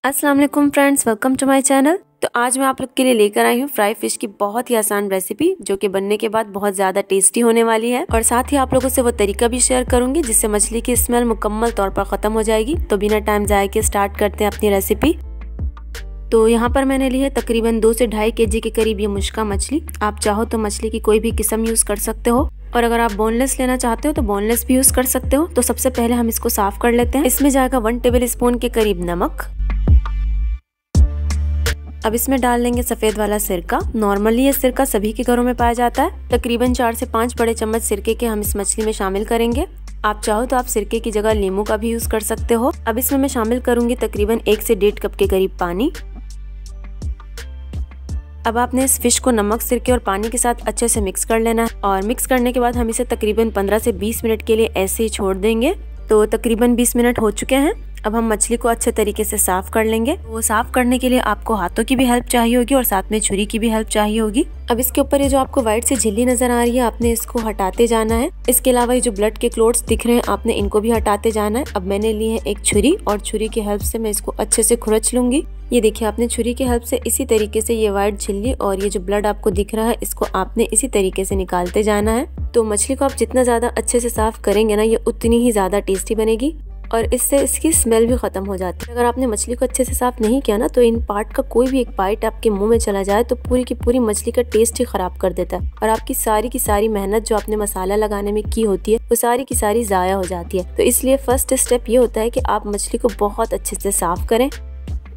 अस्सलाम वालेकुम friends, welcome to my channel. तो आज मैं आप लोग के लिए लेकर आई हूँ फ्राई फिश की बहुत ही आसान रेसिपी, जो कि बनने के बाद बहुत ज्यादा टेस्टी होने वाली है। और साथ ही आप लोगों से वो तरीका भी शेयर करूंगी जिससे मछली की स्मेल मुकम्मल तौर पर खत्म हो जाएगी। तो बिना टाइम जाए के स्टार्ट करते हैं अपनी रेसिपी। तो यहाँ पर मैंने ली है तकरीबन 2 से 2.5 kg के करीब ये मुश्का मछली। आप चाहो तो मछली की कोई भी किस्म यूज कर सकते हो, और अगर आप बोनलेस लेना चाहते हो तो बोनलेस भी यूज कर सकते हो। तो सबसे पहले हम इसको साफ कर लेते हैं। इसमें जाएगा 1 टेबल स्पून के करीब नमक। अब इसमें डाल लेंगे सफेद वाला सिरका। नॉर्मली ये सिरका सभी के घरों में पाया जाता है। तकरीबन 4 से 5 बड़े चम्मच सिरके के हम इस मछली में शामिल करेंगे। आप चाहो तो आप सिरके की जगह नींबू का भी यूज कर सकते हो। अब इसमें मैं शामिल करूंगी तकरीबन 1 से 1.5 कप के करीब पानी। अब आपने इस फिश को नमक, सिरके और पानी के साथ अच्छे से मिक्स कर लेना है। और मिक्स करने के बाद हम इसे तकरीबन 15 से 20 मिनट के लिए ऐसे ही छोड़ देंगे। तो तकरीबन 20 मिनट हो चुके हैं। अब हम मछली को अच्छे तरीके से साफ कर लेंगे। वो साफ करने के लिए आपको हाथों की भी हेल्प चाहिए होगी और साथ में छुरी की भी हेल्प चाहिए होगी। अब इसके ऊपर ये जो आपको व्हाइट सी झिल्ली नजर आ रही है, आपने इसको हटाते जाना है। इसके अलावा ये जो ब्लड के क्लोट्स दिख रहे हैं, आपने इनको भी हटाते जाना है। अब मैंने ली है एक छुरी, और छुरी की हेल्प से मैं इसको अच्छे से खुरच लूंगी। ये देखिए, आपने छुरी की हेल्प से इसी तरीके से ये व्हाइट झिल्ली और ये जो ब्लड आपको दिख रहा है, इसको आपने इसी तरीके से निकालते जाना है। तो मछली को आप जितना ज्यादा अच्छे से साफ करेंगे ना, ये उतनी ही ज्यादा टेस्टी बनेगी और इससे इसकी स्मेल भी खत्म हो जाती है। अगर आपने मछली को अच्छे से साफ नहीं किया ना, तो इन पार्ट का कोई भी एक बाइट आपके मुंह में चला जाए तो पूरी की पूरी मछली का टेस्ट ही खराब कर देता है, और आपकी सारी की सारी मेहनत जो आपने मसाला लगाने में की होती है, वो सारी की सारी जाया हो जाती है। तो इसलिए फर्स्ट स्टेप ये होता है कि आप मछली को बहुत अच्छे से साफ करें।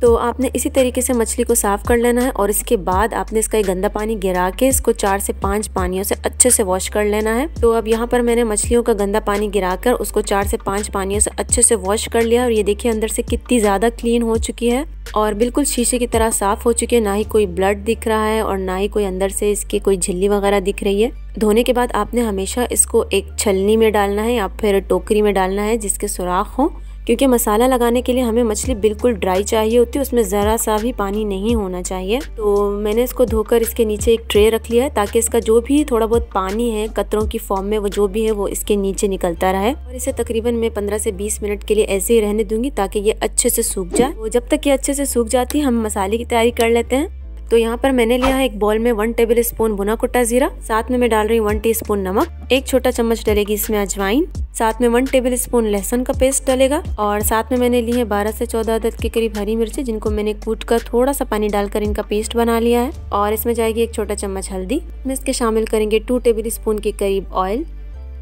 तो आपने इसी तरीके से मछली को साफ कर लेना है, और इसके बाद आपने इसका एक गंदा पानी गिरा के इसको 4 से 5 पानियों से अच्छे से वॉश कर लेना है। तो अब यहाँ पर मैंने मछलियों का गंदा पानी गिराकर उसको 4 से 5 पानियों से अच्छे से वॉश कर लिया। और ये देखिए अंदर से कितनी ज्यादा क्लीन हो चुकी है और बिल्कुल शीशे की तरह साफ हो चुकी है। ना ही कोई ब्लड दिख रहा है और ना ही कोई अंदर से इसकी कोई झिल्ली वगैरह दिख रही है। धोने के बाद आपने हमेशा इसको एक छलनी में डालना है या फिर टोकरी में डालना है जिसके सुराख हो, क्योंकि मसाला लगाने के लिए हमें मछली बिल्कुल ड्राई चाहिए होती है, उसमें ज़रा सा भी पानी नहीं होना चाहिए। तो मैंने इसको धोकर इसके नीचे एक ट्रे रख लिया है, ताकि इसका जो भी थोड़ा बहुत पानी है कतरों की फॉर्म में, वो जो भी है वो इसके नीचे निकलता रहे। और इसे तकरीबन मैं 15 से 20 मिनट के लिए ऐसे ही रहने दूंगी, ताकि ये अच्छे से सूख जाए। तो जब तक ये अच्छे से सूख जाती है, हम मसाले की तैयारी कर लेते हैं। तो यहाँ पर मैंने लिया है एक बॉल में 1 टेबल स्पून भुना कुटा जीरा, साथ में मैं डाल रही हूँ 1 टीस्पून नमक, 1 छोटा चम्मच डलेगी इसमें अजवाइन, साथ में 1 टेबल स्पून लहसुन का पेस्ट डलेगा, और साथ में मैंने ली है 12 से 14 अदद के करीब हरी मिर्ची, जिनको मैंने कूट कर थोड़ा सा पानी डालकर इनका पेस्ट बना लिया है। और इसमें जाएगी 1 छोटा चम्मच हल्दी। इसमें इसके शामिल करेंगे 2 टेबल स्पून के करीब ऑयल,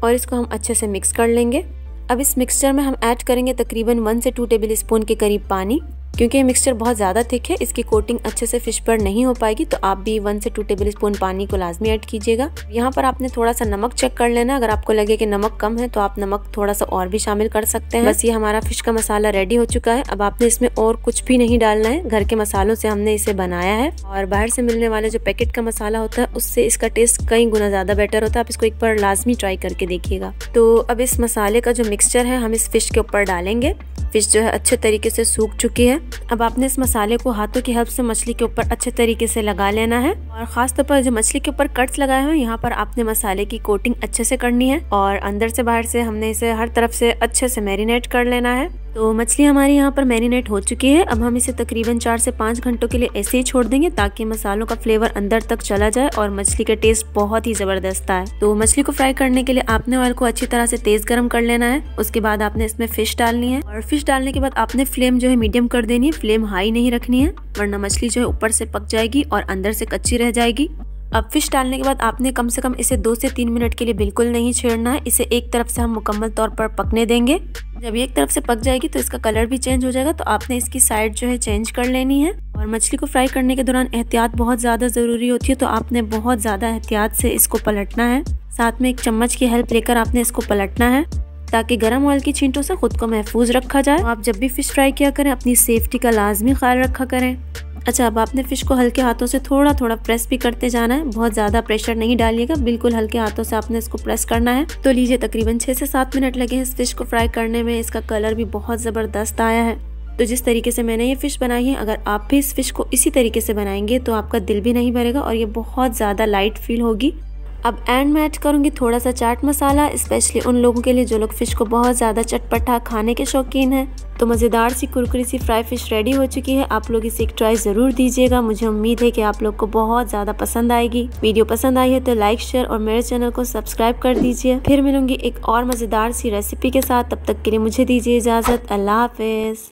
और इसको हम अच्छे से मिक्स कर लेंगे। अब इस मिक्सचर में हम ऐड करेंगे तकरीबन 1 से 2 टेबल स्पून के करीब पानी, क्योंकि ये मिक्सचर बहुत ज़्यादा थिक है, इसकी कोटिंग अच्छे से फिश पर नहीं हो पाएगी। तो आप भी 1 से 2 टेबल स्पून पानी को लाजमी ऐड कीजिएगा। यहाँ पर आपने थोड़ा सा नमक चेक कर लेना। अगर आपको लगे कि नमक कम है तो आप नमक थोड़ा सा और भी शामिल कर सकते हैं। बस ये हमारा फिश का मसाला रेडी हो चुका है। अब आपने इसमें और कुछ भी नहीं डालना है, घर के मसालों से हमने इसे बनाया है। और बाहर से मिलने वाले जो पैकेट का मसाला होता है, उससे इसका टेस्ट कई गुना ज़्यादा बेटर होता है। आप इसको एक बार लाजमी ट्राई करके देखिएगा। तो अब इस मसाले का जो मिक्सचर है हम इस फिश के ऊपर डालेंगे। फिश जो है अच्छे तरीके से सूख चुकी है। अब आपने इस मसाले को हाथों की हेल्प से मछली के ऊपर अच्छे तरीके से लगा लेना है, और खास तौर पर जो मछली के ऊपर कट्स लगाए हुए हैं, यहाँ पर आपने मसाले की कोटिंग अच्छे से करनी है, और अंदर से बाहर से हमने इसे हर तरफ से अच्छे से मैरिनेट कर लेना है। तो मछली हमारी यहाँ पर मैरिनेट हो चुकी है। अब हम इसे तकरीबन 4 से 5 घंटों के लिए ऐसे ही छोड़ देंगे, ताकि मसालों का फ्लेवर अंदर तक चला जाए और मछली का टेस्ट बहुत ही जबरदस्त आए। तो मछली को फ्राई करने के लिए आपने ऑयल को अच्छी तरह से तेज गर्म कर लेना है। उसके बाद आपने इसमें फिश डालनी है, और फिश डालने के बाद आपने फ्लेम जो है मीडियम कर देनी है, फ्लेम हाई नहीं रखनी है, वरना मछली जो है ऊपर से पक जाएगी और अंदर से कच्ची रह जाएगी। अब फिश डालने के बाद आपने कम से कम इसे 2 से 3 मिनट के लिए बिल्कुल नहीं छेड़ना है। इसे एक तरफ से हम मुकम्मल तौर पर पकने देंगे। जब एक तरफ से पक जाएगी तो इसका कलर भी चेंज हो जाएगा, तो आपने इसकी साइड जो है चेंज कर लेनी है। और मछली को फ्राई करने के दौरान एहतियात बहुत ज़्यादा ज़रूरी होती है, तो आपने बहुत ज़्यादा एहतियात से इसको पलटना है। साथ में एक चम्मच की हेल्प लेकर आपने इसको पलटना है, ताकि गर्म ऑयल की छींटों से खुद को महफूज रखा जाए। तो आप जब भी फिश फ्राई किया करें, अपनी सेफ्टी का लाजमी ख्याल रखा करें। अच्छा, अब आपने फिश को हल्के हाथों से थोड़ा थोड़ा प्रेस भी करते जाना है, बहुत ज़्यादा प्रेशर नहीं डालिएगा, बिल्कुल हल्के हाथों से आपने इसको प्रेस करना है। तो लीजिए, तकरीबन 6 से 7 मिनट लगे हैं इस फिश को फ्राई करने में। इसका कलर भी बहुत ज़बरदस्त आया है। तो जिस तरीके से मैंने ये फिश बनाई है, अगर आप भी इस फिश को इसी तरीके से बनाएंगे तो आपका दिल भी नहीं भरेगा और ये बहुत ज़्यादा लाइट फील होगी। अब एंड में ऐड करूँगी थोड़ा सा चाट मसाला, स्पेशली उन लोगों के लिए जो लोग फिश को बहुत ज़्यादा चटपटा खाने के शौकीन हैं। तो मज़ेदार सी कुरकुरी सी फ्राई फिश रेडी हो चुकी है। आप लोग इसे एक ट्राई ज़रूर दीजिएगा। मुझे उम्मीद है कि आप लोग को बहुत ज़्यादा पसंद आएगी। वीडियो पसंद आई है तो लाइक, शेयर और मेरे चैनल को सब्सक्राइब कर दीजिए। फिर मिलूंगी एक और मज़ेदार सी रेसिपी के साथ। तब तक के लिए मुझे दीजिए इजाज़त। अल्लाह हाफिज़।